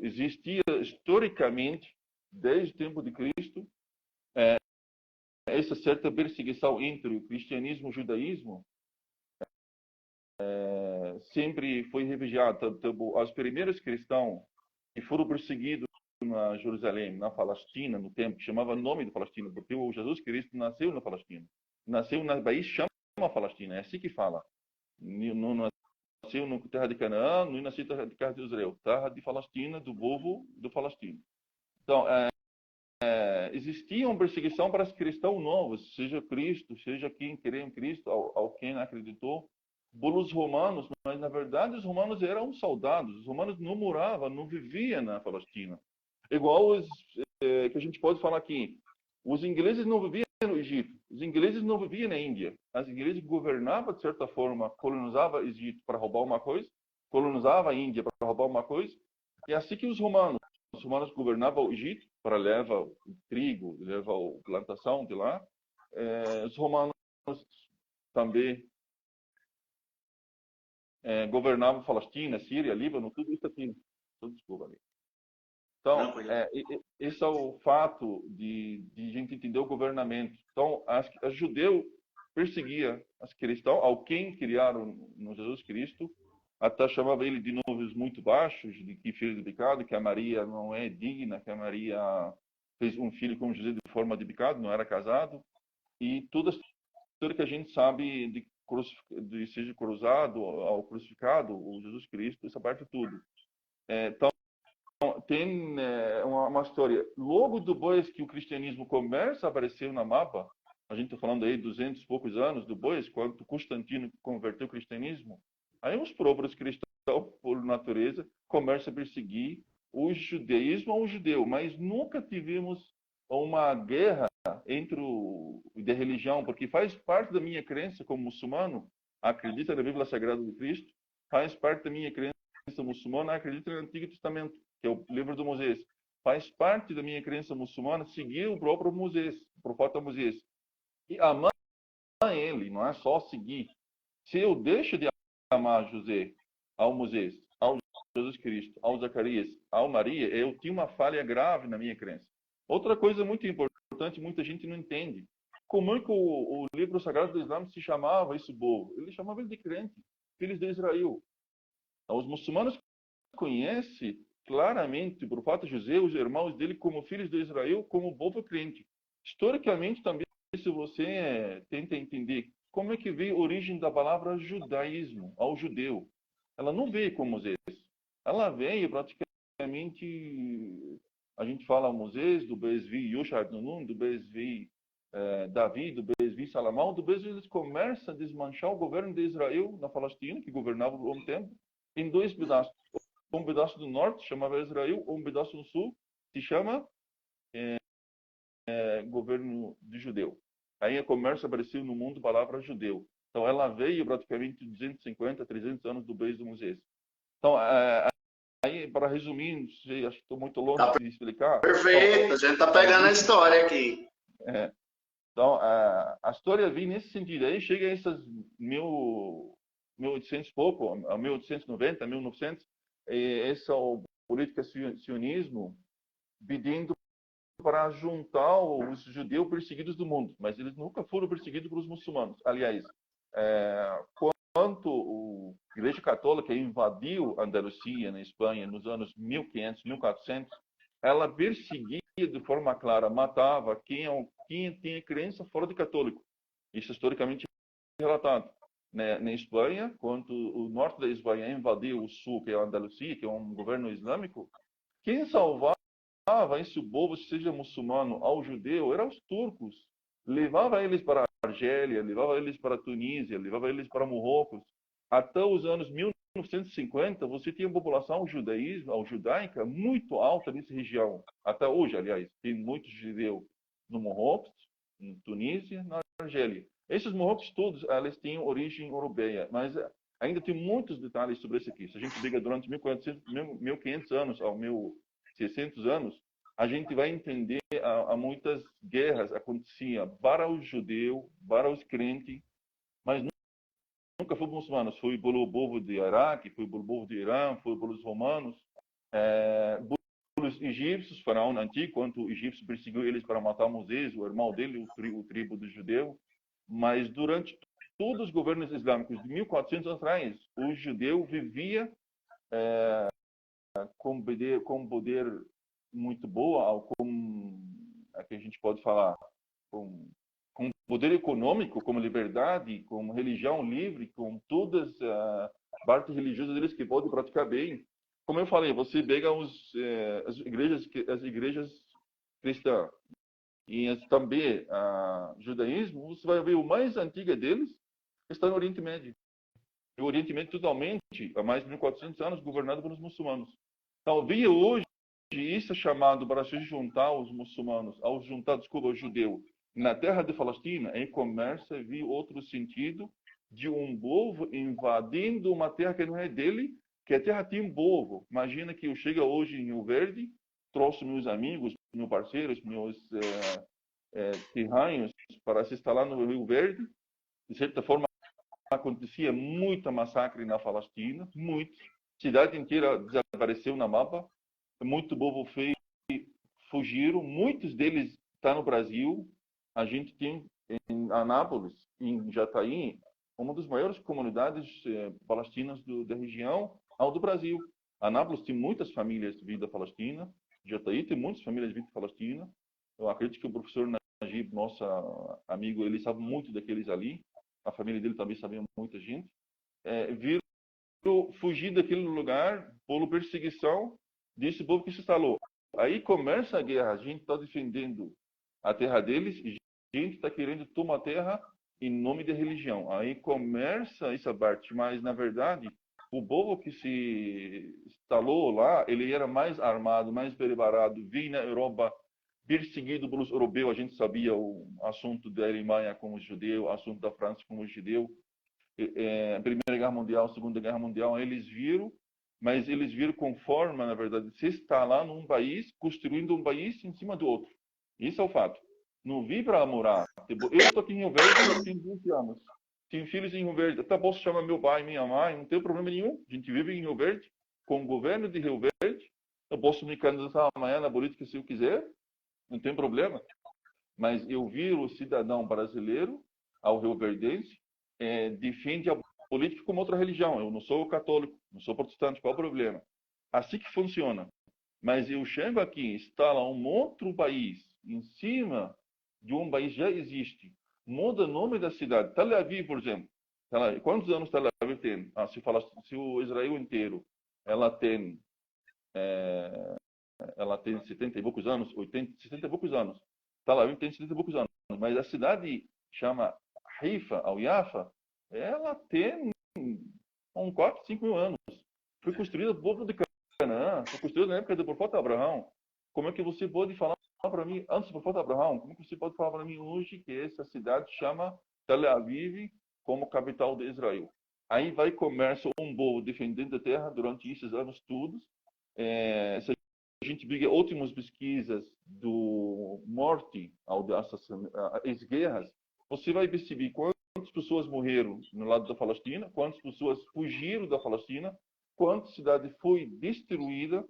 existia historicamente, desde o tempo de Cristo, essa certa perseguição entre o cristianismo e o judaísmo, sempre foi refugiado. Os primeiros cristãos que foram perseguidos na Jerusalém, na Palestina, no tempo, que chamava nome de Palestina, porque o Jesus Cristo nasceu na Palestina. Nasceu na país chama Palestina, é assim que fala. Não nasceu na terra de Canaã, não nasceu na terra de Israel, terra de Palestina, do povo do Palestina. Então, existia uma perseguição para os cristãos novos, seja Cristo, seja quem crê em Cristo, ao quem acreditou, pelos romanos, mas na verdade os romanos eram soldados, os romanos não moravam, não viviam na Palestina. Igual que a gente pode falar aqui, os ingleses não viviam no Egito, os ingleses não viviam na Índia, os ingleses governavam de certa forma, colonizavam o Egito para roubar uma coisa, colonizavam a Índia para roubar uma coisa, e assim que os romanos governavam o Egito para levar o trigo, levar a plantação de lá, os romanos também governavam Palestina, Síria, Líbano, tudo isso aqui. Desculpa ali. Então, esse é o fato de a gente entender o governamento. Então, os judeus perseguiam os cristãos, ao quem criaram no Jesus Cristo, até chamava ele de níveis muito baixos, de que filho de pecado, que a Maria não é digna, que a Maria fez um filho com José de forma de pecado, não era casado, e tudo que a gente sabe de seja cruzado ao crucificado, o Jesus Cristo, essa parte tudo. Então, tem uma história. Logo depois que o cristianismo começa a aparecer na mapa, a gente está falando aí 200 e poucos anos depois, quando Constantino converteu o cristianismo, aí os próprios cristãos, por natureza, começam a perseguir o judaísmo ou o judeu, mas nunca tivemos uma guerra de religião, porque faz parte da minha crença como muçulmano, acredita na Bíblia Sagrada de Cristo, faz parte da minha crença muçulmana acredita no Antigo Testamento, que é o livro de Moisés. Faz parte da minha crença muçulmana seguir o próprio Moisés, o profeta Moisés. E amar ele, não é só seguir. Se eu deixo de amar José, ao Moisés, ao Jesus Cristo, ao Zacarias, ao Maria, eu tinha uma falha grave na minha crença. Outra coisa muito importante, muita gente não entende. Como é que o livro sagrado do Islã se chamava esse povo? Ele chamava ele de crente, filhos de Israel. Então, os muçulmanos conhecem claramente o profeta José, os irmãos dele, como filhos de Israel, como povo crente. Historicamente, também, se você tenta entender como é que veio a origem da palavra judaísmo, ao judeu, ela não veio com Moisés. Ela veio praticamente, a gente fala Moisés, do Bezvi Yoshua Nun, do Bezvi Davi, do Bezvi Salomão, do Bezvi eles começam a desmanchar o governo de Israel na Palestina, que governava por um tempo, em dois pedaços. Um pedaço do norte chamava Israel, um pedaço do sul se chama governo de judeu. Aí a comércio apareceu no mundo a palavra judeu. Então ela veio praticamente 250, 300 anos do beijo de Moisés. Então, aí para resumir, acho que estou muito longe
Tá
de explicar.
perfeito,
Então,
a gente tá pegando a história aqui.
Então, a história vem nesse sentido. Aí chega a essas 1800 e pouco, a 1890, 1900, esse é o política sionismo pedindo para juntar os judeus perseguidos do mundo, mas eles nunca foram perseguidos pelos muçulmanos. Aliás, quando a Igreja Católica invadiu a Andalucia, na Espanha, nos anos 1500, 1400, ela perseguia de forma clara, matava quem tinha crença fora de católico. Isso historicamente é relatado. Na Espanha, quando o norte da Espanha invadiu o sul, que é a Andalucia, que é um governo islâmico, quem salvava esse povo, seja muçulmano ou judeu, eram os turcos. Levava eles para a Argélia, levava eles para a Tunísia, levava eles para Marrocos. Até os anos 1950, você tinha uma população judaica muito alta nessa região. Até hoje, aliás, tem muitos judeus no Marrocos, na Tunísia, na Argélia. Esses Marrocos todos, eles têm origem europeia, mas ainda tem muitos detalhes sobre isso aqui. Se a gente pega durante 1500 anos ao 1600 anos, a gente vai entender a muitas guerras aconteciam para os judeus, para os crentes, mas nunca foi muçulmanos. Foi pelo povo de Iraque, foi pelo povo de Irã, foi pelos romanos, pelos egípcios, faraó antigo, quando o egípcio perseguiu eles para matar Moisés, o irmão dele, o tribo do judeu. Mas durante todos os governos islâmicos de 1400 atrás, o judeu vivia com poder muito boa, ou com, que a gente pode falar, com poder econômico, como liberdade, com religião livre, com todas as partes religiosas deles que podem praticar bem. Como eu falei, você pega as igrejas cristãs e também o judaísmo, você vai ver o mais antiga deles está no Oriente Médio. E o Oriente Médio totalmente, há mais de 1400 anos, governado pelos muçulmanos. Então, via hoje isso é chamado para se juntar os muçulmanos, ao juntar, desculpa, o judeu, na terra de Palestina, em começa a vir outro sentido de um povo invadindo uma terra que não é dele, que a terra tem um povo. Imagina que eu chego hoje em Rio Verde, trouxe meus amigos, meus parceiros, meus terranhos para se instalar no Rio Verde. De certa forma, acontecia muita massacre na Palestina, muito. A cidade inteira desapareceu na mapa. Muito povo fugiram. Muitos deles estão no Brasil. A gente tem em Anápolis, em Jataí, uma das maiores comunidades palestinas da região ao do Brasil. Anápolis tem muitas famílias vindo da Palestina. Jataí tem muitas famílias vindo da Palestina. Eu acredito que o professor Najib, nosso amigo, ele sabe muito daqueles ali. A família dele também sabia muita gente. Viram fugir daquele lugar por perseguição desse povo que se instalou. Aí começa a guerra. A gente está defendendo a terra deles e a gente está querendo tomar a terra em nome da religião. Aí começa essa parte. Mas, na verdade, o povo que se instalou lá, ele era mais armado, mais preparado. Vinha na Europa perseguido pelos europeus. A gente sabia o assunto da Alemanha com os judeus, o assunto da França com os judeus. Primeira Guerra Mundial, Segunda Guerra Mundial, eles viram mas eles viram com forma, na verdade, se está lá num país, construindo um país em cima do outro. Isso é o fato. Não vi para morar. Tipo, eu estou aqui em Rio Verde, eu tenho 20 anos. Tenho filhos em Rio Verde. Até posso chamar meu pai, minha mãe, não tem problema nenhum. A gente vive em Rio Verde, com o governo de Rio Verde. Eu posso me candidatar amanhã na política se eu quiser, não tem problema. Mas eu vi o cidadão brasileiro, ao rioverdense, defende a política como outra religião. Eu não sou católico, não sou protestante, qual o problema? Assim que funciona. Mas eu chego aqui, instala um outro país em cima de um país já existe, muda o nome da cidade. Tel Aviv, por exemplo. Quantos anos Tel Aviv tem? Se o Israel inteiro ela tem 70 e poucos anos, 80, 60 e poucos anos. Tel Aviv tem 70 e poucos anos. Mas a cidade chama Haifa, ou Yafa, ela tem uns 4, 5 mil anos. Foi construída pelo povo de Canaã, foi construída na época do profeta Abraão. Como é que você pode falar para mim, antes do profeta Abraão, como é que você pode falar para mim hoje que essa cidade chama Tel Aviv como capital de Israel? Aí vai começar um povo defendendo a terra durante esses anos todos. Se a gente pega últimas pesquisas do morte, as guerras, você vai perceber quantas pessoas morreram no lado da Palestina, quantas pessoas fugiram da Palestina, quanta cidade foi destruída.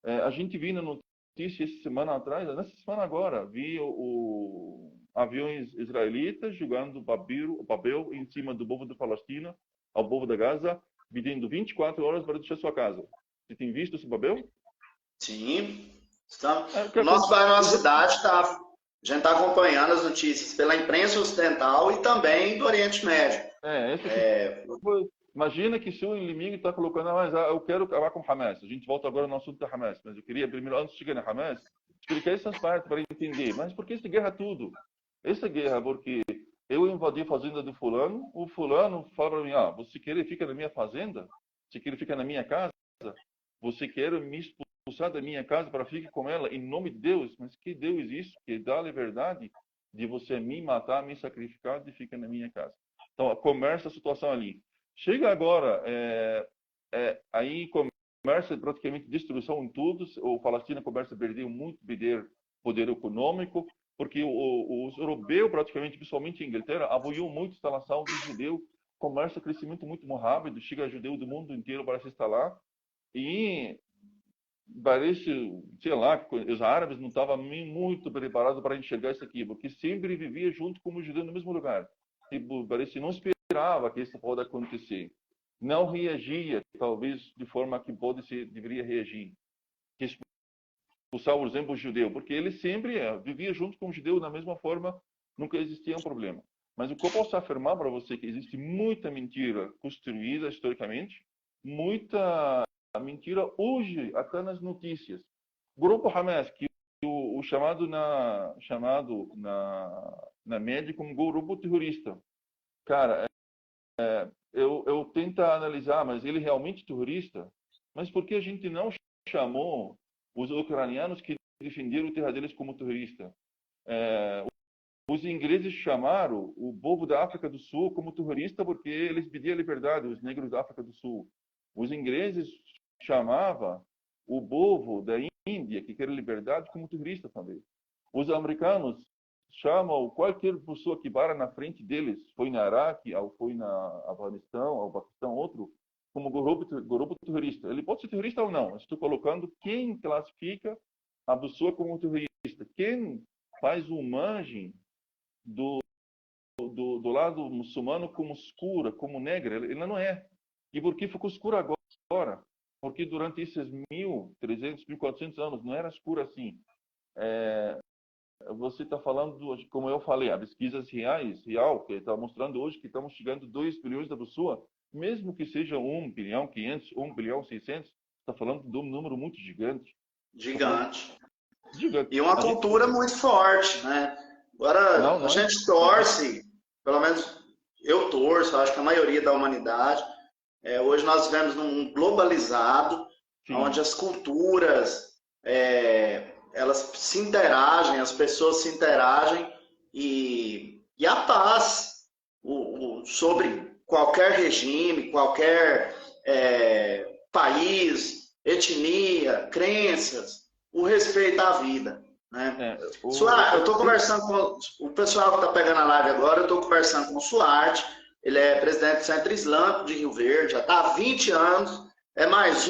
A gente viu na notícia essa semana atrás, nessa semana agora, vi aviões israelitas jogando papel em cima do povo da Palestina, ao povo da Gaza, pedindo 24 horas para deixar sua casa. Você tem visto esse papel?
Sim. O nosso bairro, nossa cidade, a gente está acompanhando as notícias pela imprensa ocidental e também do Oriente Médio.
Imagina que se o inimigo está colocando, mas eu quero acabar com o Hamas. A gente volta agora no assunto da Hamas, mas eu queria primeiro, antes de chegar na Hamas, explicar essas partes para entender. Mas por que essa guerra tudo? Essa guerra porque eu invadi a fazenda do fulano, o fulano fala para mim, você quer ficar na minha fazenda? Você quer ficar na minha casa? Você quer me expulsar da minha casa para ficar com ela em nome de Deus? Mas que Deus é isso? Que dá a liberdade de você me matar, me sacrificar e ficar na minha casa. Então, começa a situação ali. Chega agora, aí começa praticamente destruição em tudo. O Palestina começa a perder muito poder econômico, porque os europeus, praticamente, principalmente a Inglaterra, apoiou muito a instalação de judeu. Começa crescimento muito rápido, chega judeu do mundo inteiro para se instalar. E parece, sei lá, que os árabes não estavam muito preparados para enxergar isso aqui, porque sempre vivia junto com os judeus no mesmo lugar. Tipo, parece que não esperava que isso pode acontecer. Não reagia, talvez, de forma que deveria reagir. Que expulsar, por exemplo, o judeu, porque ele sempre vivia junto com o judeu da mesma forma, nunca existia um problema. Mas o que eu posso afirmar para você é que existe muita mentira construída historicamente, muita mentira hoje, até nas notícias. O grupo Hamas, que o chamado na média como grupo terrorista. Cara, eu tento analisar, mas ele é realmente terrorista? Mas por que a gente não chamou os ucranianos que defenderam a terra deles como terrorista? Os ingleses chamaram o povo da África do Sul como terrorista porque eles pediam liberdade, os negros da África do Sul. Os ingleses chamavam o povo da Índia, que quer liberdade, como terrorista também. Os americanos chamam qualquer pessoa que para na frente deles, foi na Iraque, ou foi na Afeganistão, ou Paquistão, outro, como grupo terrorista. Ele pode ser terrorista ou não. Estou colocando quem classifica a pessoa como terrorista. Quem faz o margem do lado muçulmano como escura, como negra, ele não é. E por que ficou escura agora? Porque durante esses 1.300, 1.400 anos não era escura assim. Você está falando, como eu falei, as pesquisas real, que está mostrando hoje que estamos chegando a 2 bilhões da pessoa, mesmo que seja 1 bilhão 500, 1 bilhão 600, está falando de um número muito gigante.
Gigante.
Gigante.
E uma cultura muito forte, né? Agora, a gente torce, pelo menos eu torço, acho que a maioria da humanidade. Hoje nós vivemos num mundo globalizado, sim, onde as culturas, elas se interagem, as pessoas se interagem e a paz sobre qualquer regime, qualquer país, etnia, crenças, o respeito à vida, né? Eu estou conversando com o pessoal que está pegando a live agora, eu estou conversando com o Suarte, ele é presidente do Centro Islâmico de Rio Verde, já está há 20 anos, é mais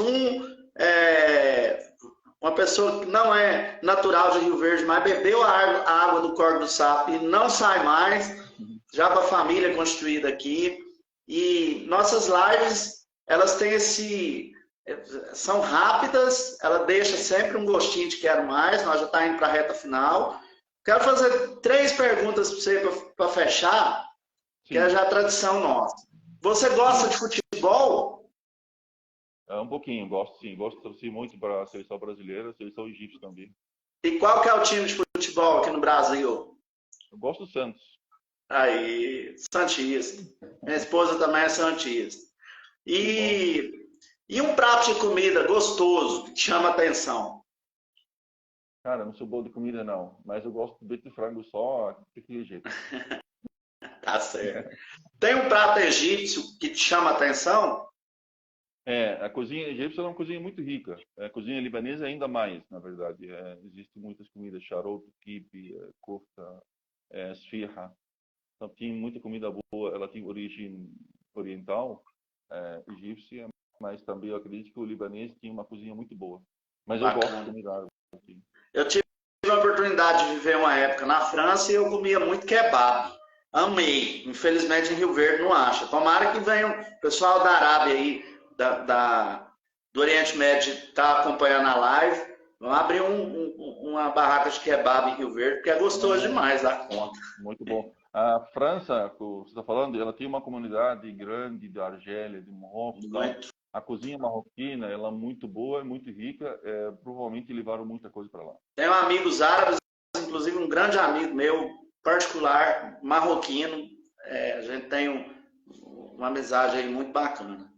uma pessoa que não é natural de Rio Verde, mas bebeu a água do Córrego do Sapo e não sai mais, já com a família constituída aqui. E nossas lives, elas têm são rápidas, ela deixa sempre um gostinho de quero mais, nós já estamos indo para a reta final. Quero fazer 3 perguntas para você para fechar, que é já a tradição nossa. Você gosta de futebol?
Um pouquinho, gosto sim. Gosto sim, muito para a seleção brasileira, a seleção egípcia também.
E qual que é o time de futebol aqui no Brasil?
Eu gosto do Santos.
Aí, santista. Minha esposa também é santista. E um prato de comida gostoso que te chama atenção?
Cara, não sou bom de comida não, mas eu gosto de peito de frango só daquele jeito.
Tá certo. Tem um prato egípcio que te chama atenção?
A cozinha egípcia é uma cozinha muito rica. A cozinha libanesa ainda mais, na verdade. Existem muitas comidas, charoto, kibe, kofta, esfirra. Então tem muita comida boa. Ela tem origem oriental, egípcia, mas também eu acredito que o libanês tem uma cozinha muito boa. Mas eu gosto de comida árabe.
Eu tive a oportunidade de viver uma época na França e eu comia muito kebab. Amei. Infelizmente em Rio Verde não acha. Tomara que venha o pessoal da Arábia aí, do Oriente Médio, está acompanhando a live. Vamos abrir uma barraca de kebab em Rio Verde, porque é gostoso demais da conta.
Muito bom. A França, que você está falando, ela tem uma comunidade grande da Argélia, de Marrocos. A cozinha marroquina, ela é muito boa, é muito rica. Provavelmente levaram muita coisa para lá.
Tenho amigos árabes, inclusive um grande amigo meu, particular, marroquino. A gente tem uma amizade aí muito bacana.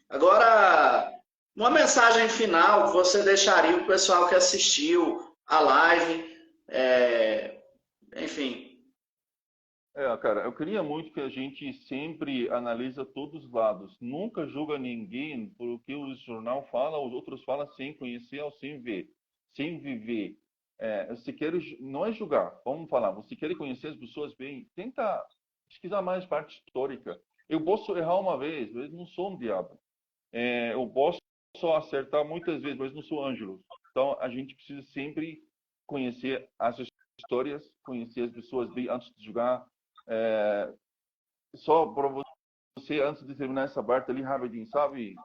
Agora, uma mensagem final que você deixaria para o pessoal que assistiu a live, enfim.
Cara, eu queria muito que a gente sempre analisa todos os lados. Nunca julga ninguém por o que o jornal fala, os outros falam sem conhecer ou sem ver, sem viver. Você quer, não é julgar, vamos falar, você quer conhecer as pessoas bem, tenta pesquisar mais parte histórica. Eu posso errar uma vez, mas não sou um diabo. Eu posso só acertar muitas vezes, mas não sou Ângelo. Então, a gente precisa sempre conhecer as histórias, conhecer as pessoas bem antes de julgar. Só para você, antes de terminar essa parte ali rapidinho, sabe,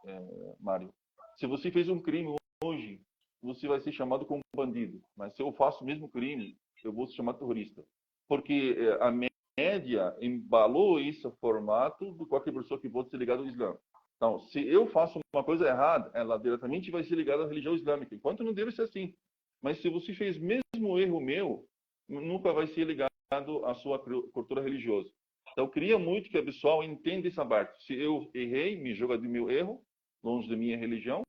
Mário? Se você fez um crime hoje, você vai ser chamado como bandido. Mas se eu faço o mesmo crime, eu vou ser chamado terrorista. Porque a média embalou esse formato de qualquer pessoa que pode ser ligada ao Islã. Então, se eu faço uma coisa errada, ela diretamente vai ser ligada à religião islâmica, enquanto não deve ser assim. Mas se você fez mesmo erro meu, nunca vai ser ligado à sua cultura religiosa. Então, eu queria muito que o pessoal entenda essa parte. Se eu errei, me joga do meu erro, longe da minha religião.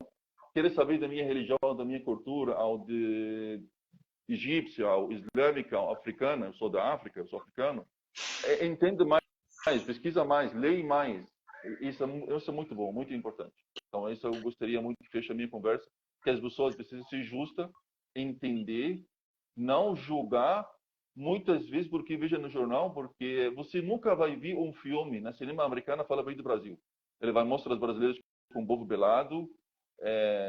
Querer saber da minha religião, da minha cultura, ao de egípcia, ao islâmica, ao africana, eu sou da África, eu sou africano. Entenda mais, pesquisa mais, leia mais. Isso é muito bom, muito importante. Então, isso eu gostaria muito de fechar a minha conversa, que as pessoas precisam ser justas, entender, não julgar, muitas vezes, porque veja no jornal, porque você nunca vai ver um filme na cinema americana fala bem do Brasil. Ele vai mostrar os brasileiros com o povo belado,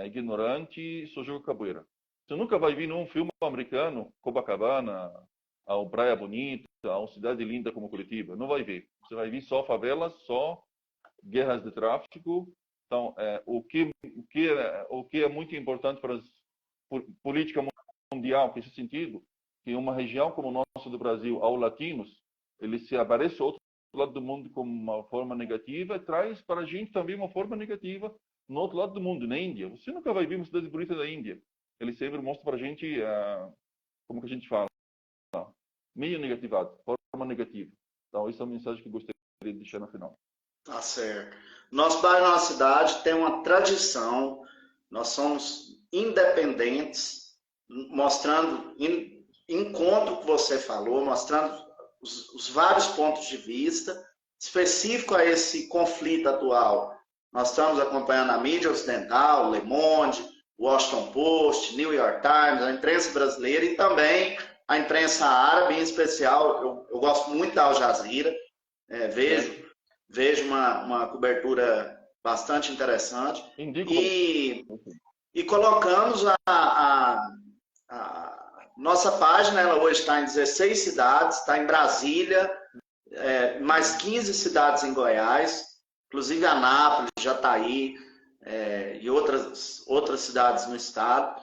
ignorante, só joga capoeira. Você nunca vai ver num filme americano, Copacabana, a Praia Bonita, a uma cidade linda como Curitiba. Não vai ver. Você vai ver só favelas, só guerras de tráfico. Então, o que é muito importante para a política mundial, nesse sentido, que uma região como o nosso do Brasil, aos latinos, ele se aparece ao outro lado do mundo como uma forma negativa, traz para a gente também uma forma negativa no outro lado do mundo, na Índia. Você nunca vai ver uma cidade bonita da Índia. Ele sempre mostra para a gente, como que a gente fala, meio negativado, forma negativa. Então, essa é a mensagem que eu gostaria de deixar no final.
Tá certo. Nosso bairro, nossa cidade tem uma tradição, nós somos independentes, mostrando, encontro que você falou, mostrando os vários pontos de vista, específico a esse conflito atual Nós estamos acompanhando a mídia ocidental, Le Monde, Washington Post, New York Times, a imprensa brasileira e também a imprensa árabe, em especial, eu gosto muito da Al Jazeera, vejo uma cobertura bastante interessante. E colocamos a nossa página, ela hoje está em 16 cidades, está em Brasília, mais 15 cidades em Goiás, inclusive Anápolis, Jataí e outras cidades no estado,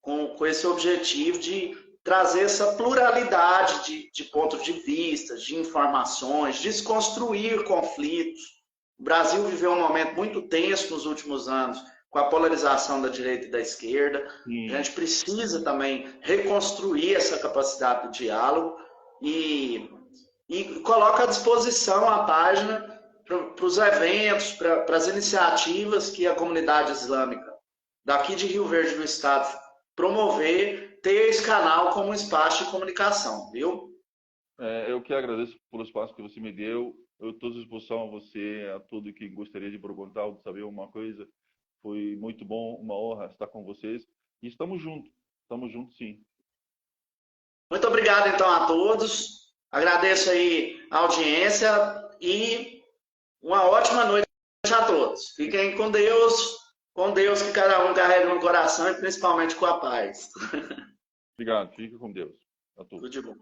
com esse objetivo de trazer essa pluralidade de pontos de vista, de informações, desconstruir conflitos. O Brasil viveu um momento muito tenso nos últimos anos, com a polarização da direita e da esquerda. A gente precisa também reconstruir essa capacidade do diálogo e coloca à disposição a página para os eventos, para as iniciativas que a comunidade islâmica daqui de Rio Verde do Estado promover, ter esse canal como um espaço de comunicação, viu?
Eu que agradeço pelo espaço que você me deu. Eu estou à disposição a você, a todo que gostaria de perguntar ou de saber uma coisa. Foi muito bom, uma honra estar com vocês. E estamos juntos sim.
Muito obrigado, então, a todos. Agradeço aí a audiência e uma ótima noite a todos. Fiquem com Deus que cada um carrega no coração e principalmente com a paz.
Obrigado, fique com Deus. A todos.
Tudo de bom.